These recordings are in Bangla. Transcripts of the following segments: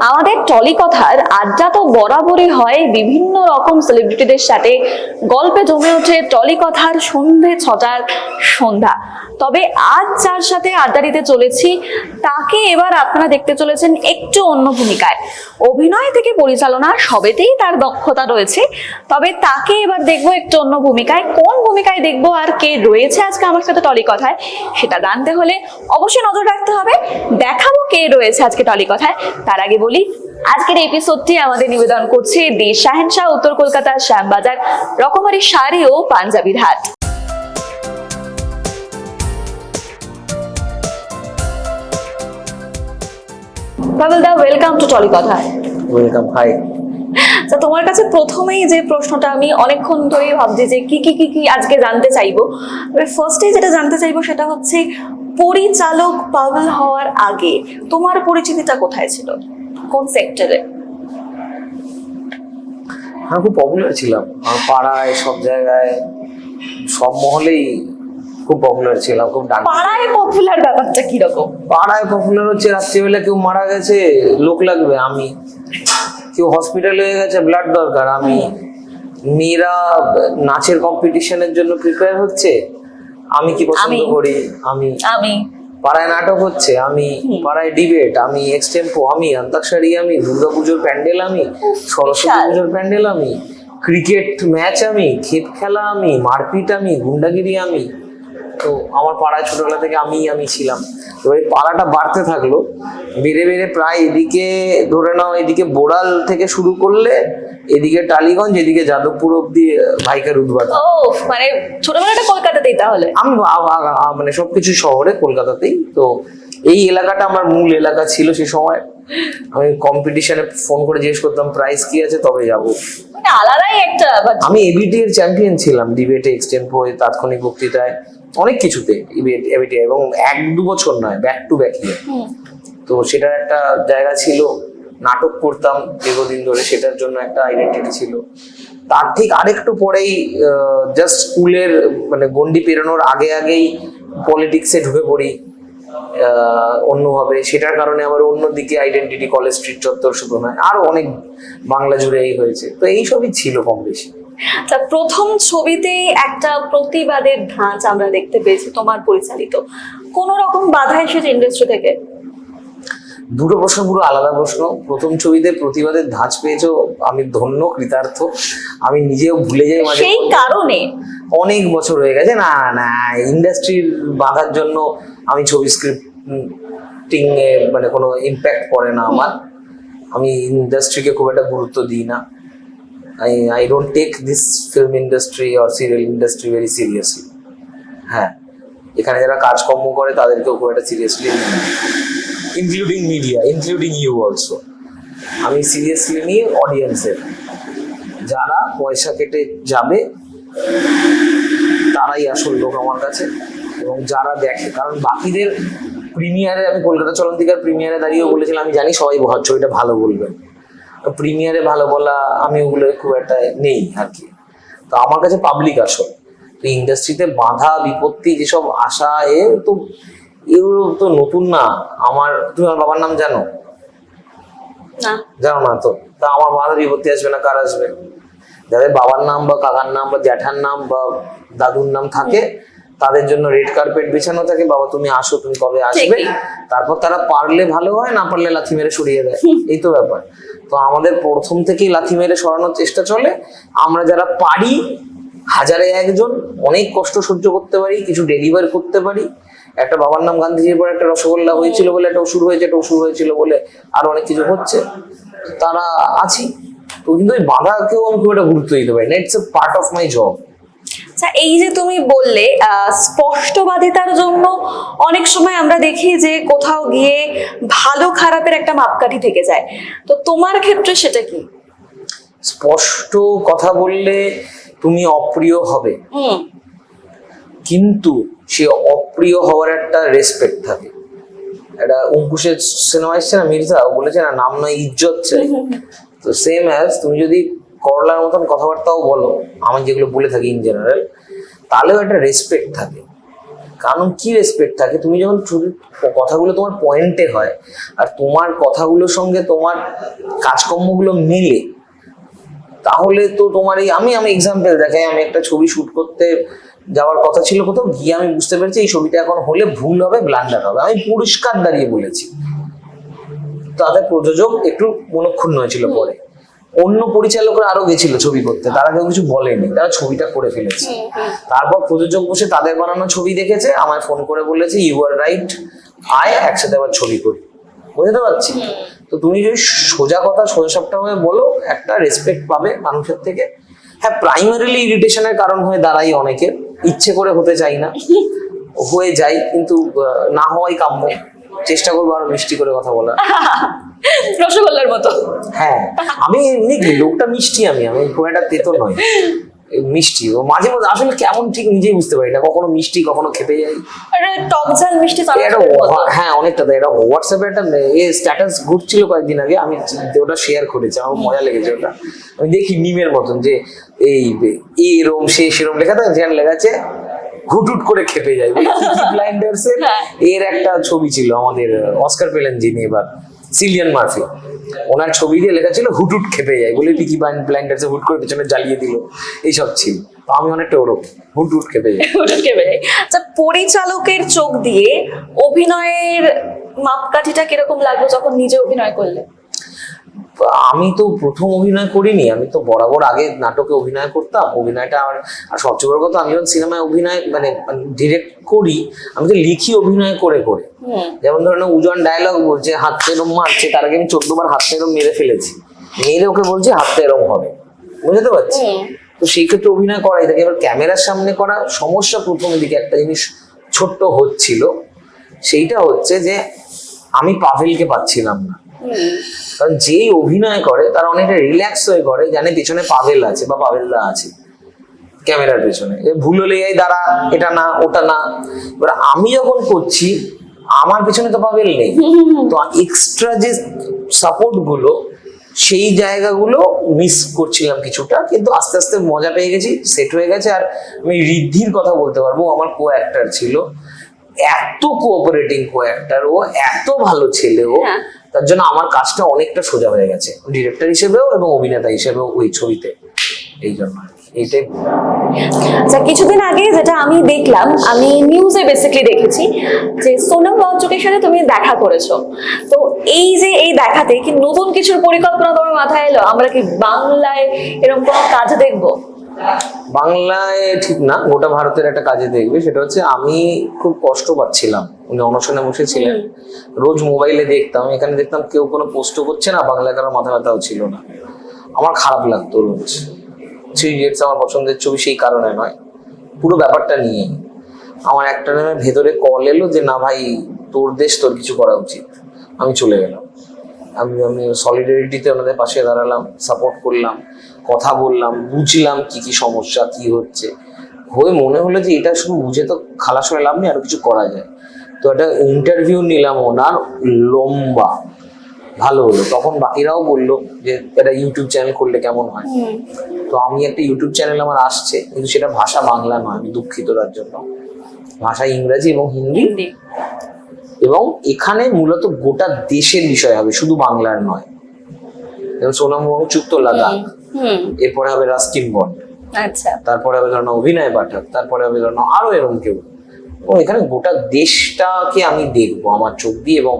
আমাদের টলি কথার আড্ডা তো বরাবরই হয় বিভিন্ন রকম সেলিব্রিটিদের সাথে, গল্পে জমে ওঠে টলি কথার সন্ধে 6টার সন্ধ্যা। তবে আজ যার সাথে আড্ডা দিতে চলেছি তাকে এবার আপনারা দেখতে চলেছেন একটু অন্য ভূমিকায়। অভিনয় থেকে পরিচালনা সবেতেই তার দক্ষতা রয়েছে, তবে তাকে এবার দেখবো একটু অন্য ভূমিকায়। কোন ভূমিকায় দেখবো আর কে রয়েছে আজকে আমার সাথে টলি কথায়, সেটা জানতে হলে অবশ্যই নজর রাখতে হবে। দেখাবো কে রয়েছে আজকে টলি কথায়। তার আগে বলি, আজকের এপিসোডটি আমাদের নিবেদন করছে দি শাহেনশাহ, উত্তর কলকাতার শ্যামবাজার, রকমারি শাড়ি ও পাঞ্জাবির হাট। বাবুল দা, ওয়েলকাম টু টলি কথায়। ওয়েলকাম। হাই। তো তোমার কাছে প্রথমেই যে প্রশ্নটা আমি অনেকক্ষণ ধরেই ভাবছি যে কি আজকে জানতে চাইবো, ফার্স্টে যেটা জানতে চাইবো সেটা হচ্ছে পরিচালক পাগল হওয়ার আগে তোমার পরিচিতিটা কোথায় ছিল, কোন সেক্টরে? আমি খুব পপুলার ছিলাম, আমার পাড়ায় সব জায়গায় সব মহলেই খুব পপুলার ছিলাম। খুব পাড়ায় পপুলার ব্যাপারটা কিরকম? পাড়ায় পপুলার হচ্ছে রাত্রিবেলা কেউ মারা গেছে লোক লাগবে আমি, কেউ হসপিটালে হয়ে গেছে ব্লাড দরকার আমি, মেয়েরা নাচের কম্পিটিশনের জন্য প্রিপেয়ার হচ্ছে আমি কি পছন্দ করি আমি, পাড়ায় নাটক হচ্ছে আমি, পাড়ায় ডিবেট আমি, এক্সটেম্পো আমি, অন্তাক্ষরী আমি, দুর্গাপুজোর প্যান্ডেল আমি, সরস্বতী পুজোর প্যান্ডেল আমি, ক্রিকেট ম্যাচ আমি, ক্ষেত খেলা আমি, মারপিট আমি, গুন্ডাগিরি আমি। তো আমার পাড়ায় ছোটবেলা থেকে আমি ছিলাম। এবার পাড়াটা বাড়তে থাকলো, বেড়ে বেড়ে প্রায় এদিকে ধরে নাও, এদিকে বোড়াল থেকে শুরু করলে এদিকে টালিগঞ্জ, এদিকে যাদবপুর অব্দি ভাইকার উদ্বাদ। ও মানে ছোটবেলাটা কলকাতাতেই? তাহলে আমি মানে সবকিছু শহরে কলকাতাতেই। তো এই এলাকাটা আমার মূল এলাকা ছিল সে সময়। আমি কম্পিটিশনে ফোন করে জিজ্ঞেস করতাম প্রাইস কি আছে তবে যাবো। মানে আলাদাই একটা। আমি এবিটি এর চ্যাম্পিয়ন ছিলাম, ডিবেটে, এক্সটেম্পোয়, তাৎক্ষণিক বক্তৃতায়, অনেক কিছুতে এবিটি, এবং 1-2 বছর নয়, ব্যাক টু ব্যাক ইয়ার। তো সেটার একটা জায়গা ছিল, নাটক করতাম দীর্ঘদিন ধরে, সেটার জন্য একটা আইডেন্টিটি ছিল। তার ঠিক আরেকটু পরেই জাস্ট স্কুলের মানে গন্ডি পেরোনোর আগেই পলিটিক্সে ঢুকে পড়ি অন্যভাবে। সেটার কারণে আবার অন্যদিকে আইডেন্টিটি, কলেজ স্ট্রিট চত্বর শুধু নয়, আরো অনেক বাংলা জুড়েই হয়েছে। তো এইসবই ছিল কম বেশি। তা প্রথম ছবিতেই একটা প্রতিবাদের ধাঁচ আমরা দেখতে পেয়েছি তোমার পরিচালিত, কোন রকম বাধা এসেছে ইন্ডাস্ট্রি থেকে? দুটো প্রশ্ন পুরো আলাদা প্রশ্ন। প্রথম ছবিতে প্রতিবাদের ধাঁচ পেয়েছো, আমি ধন্য, কৃতার্থ। আমি নিজেও ভুলে যাই মাঝে, সেই কারণে অনেক বছর হয়ে গেছে। না ইন্ডাস্ট্রির বাধার জন্য আমি ছবি স্ক্রিপ্টিং এ মানে কোনো ইম্প্যাক্ট পড়ে না আমার। আমি ইন্ডাস্ট্রিকে খুব একটা গুরুত্ব দিই না। I don't take this film industry or serial industry very seriously. হ্যাঁ, এখানে যারা কাজকর্ম করে তাদেরকেও খুব একটা seriously, including media, including you also. আমি সিরিয়াসলি নিই অডিয়েন্সের, যারা পয়সা কেটে যাবে তারাই আসল লোক আমার কাছে, এবং যারা দেখে। কারণ বাকিদের প্রিমিয়ারে, আমি কলকাতা চলন্তিকার প্রিমিয়ারে দাঁড়িয়েও বলেছিলাম আমি জানি সবাই ছবিটা ভালো বলবেন, প্রিমিয়ারে ভালো বলা আমি ওগুলো খুব একটা নেই আর কি। তো আমার কাছে পাবলিক আসল। তো ইন্ডাস্ট্রিতে বাধা বিপত্তি যেসব আশা, এগুলো তো নতুন না আমার। তুমি আমার বাবার নাম জানো? জানো না তো? তা আমার বাধা বিপত্তি আসবে না, কার আসবে? যাদের বাবার নাম বা কাকার নাম বা জ্যাঠার নাম বা দাদুর নাম থাকে তাদের জন্য রেড কার্পেট বিছানো থাকে, বাবা তুমি আসো, তুমি কবে আসবে। তারপর তারা পারলে ভালো হয়, না পারলে লাথি মেরে সরিয়ে দেয়, এই তো ব্যাপার। তো আমাদের প্রথম থেকেই লাথি মেরে সরানোর চেষ্টা চলে। আমরা যারা পারি, 1000-এ 1 জন, অনেক কষ্ট সহ্য করতে পারি, কিছু ডেলিভার করতে পারি। একটা বাবার নাম গান্ধীজির পর একটা রসগোল্লা হয়েছিল বলে একটা ওষুধ হয়েছে, একটা ওষুধ হয়েছিল বলে আরো অনেক কিছু হচ্ছে, তারা আছি। তো কিন্তু এই বাধাকেও আমি খুব একটা গুরুত্ব দিতে পারি না, it's a part of my job. আচ্ছা, এই যে তুমি বললে স্পষ্টবাদিতার জন্য অনেক সময় আমরা দেখি যে কোথাও গিয়ে ভালো খারাপের একটা মাপকাঠি থেকে যায়, তো তোমার ক্ষেত্রে সেটা কি? স্পষ্ট কথা বললে তুমি অপ্রিয় হবে, কিন্তু সে অপ্রিয় হওয়ার একটা রেসপেক্ট থাকে। একটা অঙ্কুশের সিনেমা এসছে না, মির্জা, বলেছে না নাম নয় ইজ্জত চাই। তো সেম অ্যাজ তুমি যদি করলার মতন কথাবার্তাও বলো, আমি যেগুলো বলে থাকি ইন জেনারেল, তাহলেও একটা রেসপেক্ট থাকে। কারণ কি রেসপেক্ট থাকে, তুমি যখন কথাগুলো তোমার পয়েন্টে হয় আর তোমার কথাগুলোর সঙ্গে তোমার কাজকর্মগুলো মেলে, তাহলে তো তোমার এই আমি এক্সাম্পল দেখাই, আমি একটা ছবি শুট করতে যাওয়ার কথা ছিল কোথাও গিয়ে আমি বুঝতে পেরেছি এই ছবিটা এখন হলে ভুল হবে, ব্লান্ডার হবে, আমি পরিষ্কার দাঁড়িয়ে বলেছি। তাদের প্রযোজক একটু মনক্ষুণ্ণ হয়েছিল পরে, অন্য পরিচালকরা আরো গেছিল ছবি করতে, তারা কেউ কিছু বলেনি, তারা ছবিটা করে ফেলেছে। তারপর প্রযোজক বসে তাদের বানানো ছবি দেখেছে, আমায় ফোন করে বলেছে ইউ আর রাইট, আয় একসাথে আবার ছবি করি। বুঝতে পারছি? তো তুমি যদি সোজা কথা সোজা সাপটা হয়ে বলো, একটা রেসপেক্ট পাবে মানুষের থেকে। হ্যাঁ, প্রাইমারিলি ইরিটেশনের কারণ হয়ে দাঁড়াই অনেকের, ইচ্ছে করে হতে চাই না, হয়ে যাই, কিন্তু না হওয়াই কাম্য। চেষ্টা করবো আরো মিষ্টি করে কথা বলা। রসগোল্লার মতো। হ্যাঁ, আমি এমনি লোকটা মিষ্টি, আমি খুব একটা তেতো নয়, মিষ্টি। ও মাঝে মাঝে আসলে কেমন ঠিক নিজেই বুঝতে পারি না, কখনো মিষ্টি কখনো খেপে যাই। টক ঝাল মিষ্টি। হ্যাঁ, অনেকটা। এটা হোয়াটসঅ্যাপে একটা স্ট্যাটাস ঘুরছিল কয়েকদিন আগে, আমি ওটা শেয়ার করেছি, আমার মজা লেগেছে ওটা। আমি দেখি মিমের মতন যে এই এরম সে সেরম লেখা থাকে, যেখানে লেখা আছে হুটহুট করে খেপে যায়। ব্লাইন্ডার্স এর একটা ছবি ছিল, আমাদের অস্কার পেলেন যিনি এবার, সিলিয়ান মার্ফি, ওনার ছবি দিয়ে লেখা ছিল হুটহুট খেপে যায় বলে পিকি ব্লাইন্ডার্স হুট করে পেছনে জ্বালিয়ে দিল, এইসব ছিল। তো আমি অনেকটা ওরকম হুটহুট খেপে যাই। আচ্ছা, পরিচালকের চোখ দিয়ে অভিনয়ের মাপকাঠিটা কিরকম লাগলো যখন নিজে অভিনয় করলে? আমি তো প্রথম অভিনয় করিনি, আমি তো বরাবর আগে নাটকে অভিনয় করতাম। অভিনয়টা আর সবচেয়ে বড় কথা, আমি যখন সিনেমায় অভিনয় মানে ডিরেক্ট করি, আমি তো লিখি অভিনয় করে করে। যেমন ধরেন উজন ডায়লগ বলছে হাতটা এরম মারছে, তার আগে আমি 14 বার হাতটা এরম মেরে ফেলেছি, মেরে ওকে বলছে হাতটা এরম হবে। বুঝতে পারছি? তো সেই ক্ষেত্রে অভিনয় করাই থাকে। এবার ক্যামেরার সামনে করা সমস্যা, প্রথমের দিকে একটা জিনিস ছোট্ট হচ্ছিল, সেইটা হচ্ছে যে আমি পাভেলকে পাচ্ছিলাম না। কারণ যেই অভিনয় করে তারা অনেকটা রিল্যাক্স হয়ে করে, জানে পেছনে পাভেল আছে বা পাভেলদা আছে ক্যামেরার পেছনে, ভুল হলে এই দাঁড়া, এটা না ওটা না। এবার আমি যখন করছি আমার পেছনে তো পাভেল নেই, তো এক্সট্রা যে সাপোর্ট গুলো সেই জায়গাগুলো মিস করছিলাম কিছুটা, কিন্তু আস্তে আস্তে মজা পেয়ে গেছি, সেট হয়ে গেছে। আর আমি ঋদ্ধির কথা বলতে পারবো, আমার কো অ্যাক্টর ছিল, এত কোঅপারেটিং কো অ্যাক্টর, ও এত ভালো ছেলে ও, তার জন্য আমার কাজটা অনেকটা সোজা হয়ে গেছে ডিরেক্টর হিসেবেও এবং অভিনেতা হিসেবেও ওই ছবিতে। এই জন্য এইটাই। আচ্ছা, কিছুদিন আগে যেটা আমি দেখলাম, আমি নিউজে বেসিক্যালি দেখেছি যে সোনাম ওয়াংচুকের সাথে তুমি দেখা করেছো। তো এই যে এই দেখাতে কি নতুন কিছুর পরিকল্পনা তোমার মাথায় এলো? আমরা কি বাংলায় এরকম কোনো কাজ দেখবো? বাংলায় ঠিক না, গোটা ভারতের একটা কাজে দেখবে। সেটা হচ্ছে আমি খুব কষ্ট পাচ্ছিলাম, উনি অনশনে বসেছিলেন, রোজ মোবাইলে দেখতাম, এখানে দেখতাম কেউ কোনো পোস্টও করছে না, বাংলায় কারোর মাথা ব্যথাও ছিল না। আমার খারাপ লাগতো রোজ। 3 Idiots আমার পছন্দের ছবি, সেই কারণে নয়, পুরো ব্যাপারটা নিয়ে। আমার একটা নামের ভেতরে কল এলো যে না ভাই, তোর দেশ, তোর কিছু করা উচিত। আমি চলে গেলাম, আমি সলিডারিটিতে ওনাদের পাশে দাঁড়ালাম, সাপোর্ট করলাম, কথা বললাম, বুঝলাম কি কি সমস্যা কি হচ্ছে। হয়ে মনে হলো যে এটা শুধু বুঝে তো খালাস হয়ে লাভ নেই, আরো কিছু করা যায়। তো একটা ইন্টারভিউ নিলাম ওনার, লম্বা, ভালো হলো। তখন বাকিরাও বললো যে একটা ইউটিউব চ্যানেল করলে কেমন হয়। তো আমি একটা ইউটিউব চ্যানেল আমার আসছে, কিন্তু সেটা ভাষা বাংলা নয়, আমি দুঃখিত তার জন্য, ভাষা ইংরেজি এবং হিন্দি। এবং এখানে মূলত গোটা দেশের বিষয় হবে, শুধু বাংলার নয়। যেমন সোনাম ওয়াংচুক তো লাদাখ, এরপরে হবে রাস্কিন বন্ড, আচ্ছা, তারপরে হবে ধরো অভিনয় পাঠক, তারপরে হবে ধরো আরো এরকম কেউ। এবং এখানে গোটা দেশটাকে আমি দেখবো আমার চোখ দিয়ে, এবং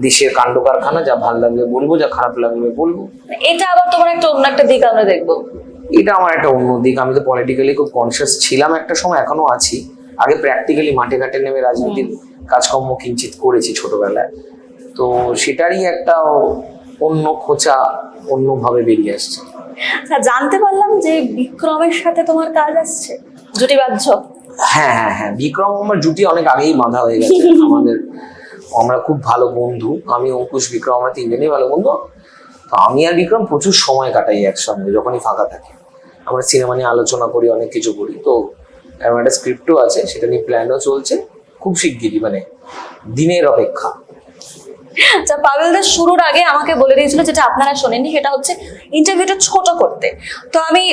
দেশের কাণ্ড কারখানা, যা ভালো লাগবে বলবো, যা খারাপ লাগবে বলবো। এটা আবার তোমার একটা অন্য একটা দিক আমরা দেখবো। এটা আমার একটা অন্য দিক। আমি তো পলিটিক্যালি খুব কনসিয়াস ছিলাম একটা সময়, এখনো আছি। আগে প্র্যাকটিক্যালি মাঠে ঘাটে নেমে রাজনীতির কাজকর্ম কিঞ্চিত করেছি ছোটবেলায়, তো সেটারই একটা অন্য খোঁচা অন্যভাবে বেরিয়ে আসছে। জানতে পারলাম যে বিক্রমের সাথে তোমার কাজ আসছে, জুটি বাঁধছ। হ্যাঁ হ্যাঁ হ্যাঁ, বিক্রম আমার জুটি অনেক আগেই বাঁধা হয়ে গেছে আমাদের। আমরা খুব ভালো বন্ধু, আমি অঙ্কুশ বিক্রম, আমরা তিনজনই ভালো বন্ধু। তো আমি আর বিক্রম প্রচুর সময় কাটাই একসঙ্গে, যখনই ফাঁকা থাকে আমরা সিনেমা নিয়ে আলোচনা করি, অনেক কিছু করি। তো আমার একটা স্ক্রিপ্টও আছে, সেটা নিয়ে প্ল্যানও চলছে, খুব শিগগিরই, মানে দিনের অপেক্ষা। আচ্ছা, পাভেলদার শুরুর আগে আমাকে বলে দিয়েছিল, যেটা আপনারা শোনেননি, সেটা হচ্ছে ইন্টারভিউটা ছোট করতে। তো আমি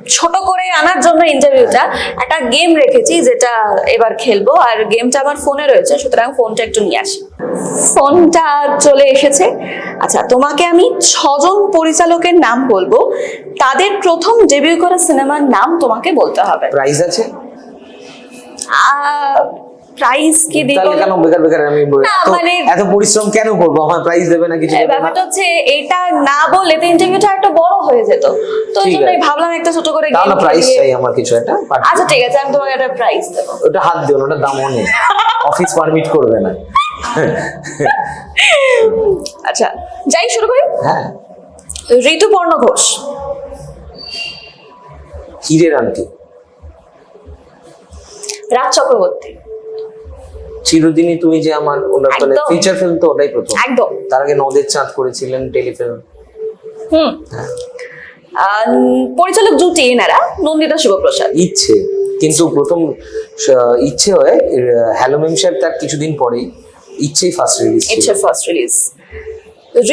ছোট করে আনার জন্য ইন্টারভিউটা একটা গেম রেখেছি, যেটা এবার খেলবো। আর গেমটা আমার ফোনে রয়েছে, সুতরাং ফোনটা একটু নিয়ে আসি। ফোনটা চলে এসেছে। আচ্ছা, তোমাকে আমি 6জন পরিচালকের নাম বলবো, তাদের প্রথম ডেবিউ করা সিনেমার নাম তোমাকে বলতে হবে। প্রাইস আছে? প্রাইস কি দিব? তাহলে কেন বেকার বেকার আমি না, মানে এত পরিশ্রম কেন করবো? আমার প্রাইস দেবে না, কিছু দেবে না? ব্যাপারটা হচ্ছে এটা না বললে তো ইন্টারভিউটা একটা বড় হয়ে যেত, তো এই ঠিক জন্যই আছে। ভাবলাম একটা ছোট করে তাহলে গেম প্রাইস চাই আমার কিছু একটা। আচ্ছা ঠিক আছে, আমি তোমাকে একটা প্রাইস দেবো। ওটা হাত দিও না, ওটা দামও নেই, অফিস পারমিট করবে না। আচ্ছা যাই, শুরু করি। হ্যাঁ। ঋতুপর্ণ ঘোষ। হিরের আন্টি। রাজ চক্রবর্তী। চিরদিনই তুমি যে আমার, ওটা মানে একদম। ফিচার ফিল্ম তো ওটাই প্রথম। একদম। তার আগে নদের চাঁদ করেছিলেন টেলিফিল্ম। হুম। পরিচালক জুটি এনারা নন্দিতা শিবপ্রসাদ। ইচ্ছে, কিন্তু প্রথম ইচ্ছে হয়ে হ্যালো মেম সাহেব তার কিছুদিন পরেই ইচ্ছেই ফার্স্ট রিলিজ ছিল। ইচ্ছে ফার্স্ট রিলিজ।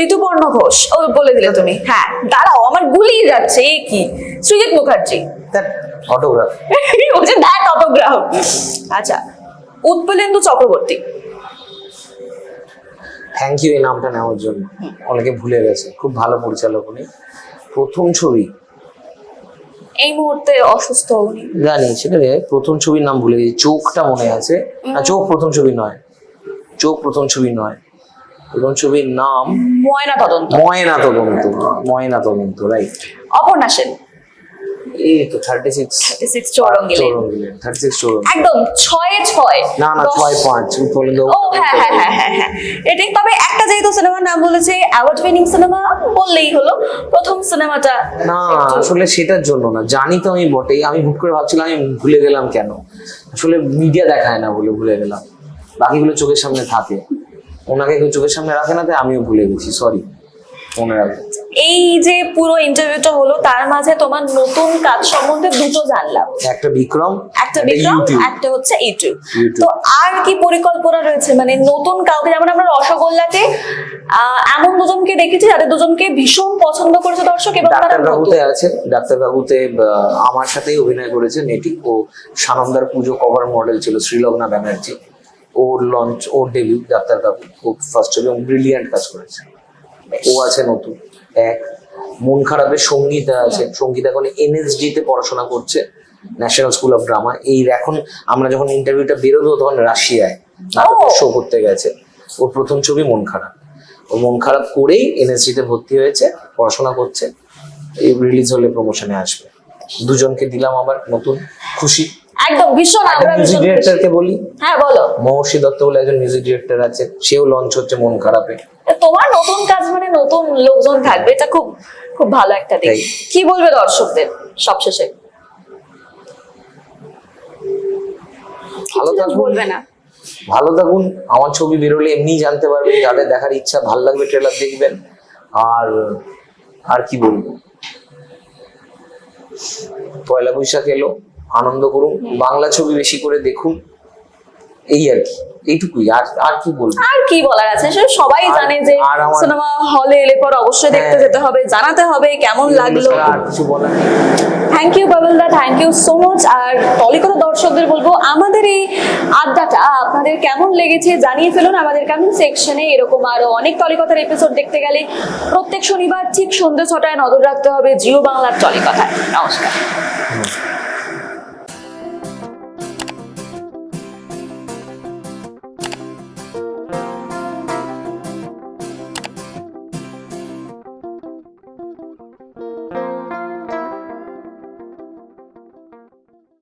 ঋতুপর্ণ ঘোষ, ও বলে দিলে তুমি। হ্যাঁ দাঁড়াও, আমার গুলিয়ে যাচ্ছে। এ কি? সৃজিত মুখার্জি। তার অটোগ্রাফ। ও যে দ্যাট অটোগ্রাফ। আচ্ছা, উৎপলেন্দু চক্রবর্তী। থ্যাংক ইউ এই নামটা নেওয়ার জন্য, অনেকে ভুলে গেছে, খুব ভালো পরিচালক উনি। প্রথম ছবি, এই মুহূর্তে অসুস্থ উনি। জানি সেটা রে, প্রথম ছবির নাম ভুলে গেছি। চোখটা মনে আছে না, চোখ প্রথম ছবি নয়, চোখ প্রথম ছবি নয়, প্রথম ছবির নাম ময়না তদন্ত। ময়না তদন্ত। ময়না তদন্ত, রাইট। অপর্ণা সেন। এই তো 36 চৌরঙ্গিলে। 36 চৌরঙ্গিলে। একদম 6-6। না না, 6-5 বলে দাও। ও হ্যাঁ হ্যাঁ হ্যাঁ হ্যাঁ হ্যাঁ, এটাই। তবে একটা যেহেতু সিনেমার নাম বলেছে, অ্যাওয়ার্ড উইনিং সিনেমা বললেই হলো, প্রথম সিনেমাটা। না আসলে সেটার জন্য না, জানি তো আমি বটেই, আমি হুট করে ভাবছিলাম আমি ভুলে গেলাম কেন, আসলে মিডিয়া দেখায় না বলে ভুলে গেলাম, বাকিগুলো চোখের সামনে থাকে, ওনাকে কেউ চোখের সামনে রাখে না, তাই আমিও ভুলে গেছি, সরি, মনে রাখবো। এই যে পুরো ইন্টারভিউটা হলো, তার মাঝে তোমার নতুন কাজ সম্বন্ধে দুটো জানলাম, একটা বিক্রম, একটা বিক্রম, ইউটিউব। একটা হচ্ছে ইউটিউব। ইউটিউব। তো আর কি পরিকল্পনা রয়েছে, মানে নতুন কাউকে? যেমন আমরা রসগোল্লাতে এমন দুজনকে দেখেছি যাদের দুজনকে ভীষণ পছন্দ করেছে দর্শক, এবং তারা ডাক্তার নতুন। বাবুতে আছে, ডাক্তার বাবুতে আমার সাথেই অভিনয় করেছে নেটি, ও সানন্দার পুজো কভার মডেল ছিল, শ্রীলগ্না ব্যানার্জি। ওর লঞ্চ, ওর ডেবিউ ডাক্তার বাবু, ও ফার্স্ট ছবি, এবং ব্রিলিয়ান্ট কাজ করেছে। ও আছে নতুন এক। মন খারাপের সঙ্গীতা আছে, সঙ্গীতা এখন এনএসডি তে পড়াশোনা করছে, ন্যাশনাল স্কুল অফ ড্রামা। এই এখন আমরা যখন ইন্টারভিউটা বেরোবো তখন রাশিয়ায় নাটকের শো করতে গেছে। ওর প্রথম ছবি মন খারাপ, ও মন খারাপ করেই এনএসডি তে ভর্তি হয়েছে, পড়াশোনা করছে। এই রিলিজ হলে প্রমোশনে আসবে। দুজনকে দিলাম আবার নতুন, খুশি একদম ভীষণ। আমরা মিউজিক ভীষণ খুশি। ডিরেক্টরকে বলি, হ্যাঁ বলো। মহর্ষি দত্ত বলে একজন মিউজিক ডিরেক্টর আছে, সেও লঞ্চ হচ্ছে মন খারাপে। তোমার নতুন কাজ মানে নতুন লোকজন থাকবে, এটা খুব খুব ভালো একটা দিক। তাই। কি বলবে দর্শকদের সবশেষে? ভালো কিছু থাকুন, বলবে না? ভালো থাকুন। আমার ছবি বেরোলে এমনি জানতে পারবেন, যাদের দেখার ইচ্ছা, ভালো লাগবে ট্রেলার দেখবেন। আর আর কি বলবো, পয়লা বৈশাখ এলো, আনন্দ করুন, বাংলা ছবি বেশি করে দেখুন, এই আর কি, এইটুকুই। আর আর কি বলবো? আর কি বলার আছে, সেটা সবাই জানে যে আর আমার- সিনেমা হলে এলে পর অবশ্যই দেখতে যেতে হবে, জানাতে হবে কেমন লাগলো। আর কিছু বলার নেই। Thank you Babul da, thank you so much. আর টলিকথা দর্শকদের বলবো, আমাদের এই আড্ডাটা আপনাদের কেমন লেগেছে জানিয়ে ফেলুন আমাদের কমেন্ট সেকশনে। এরকম আরো অনেক টলিকথার এপিসোড দেখতে গেলে প্রত্যেক শনিবার ঠিক সন্ধ্যে 6টায় নজর রাখতে হবে জিও বাংলার টলিকথায়। নমস্কার।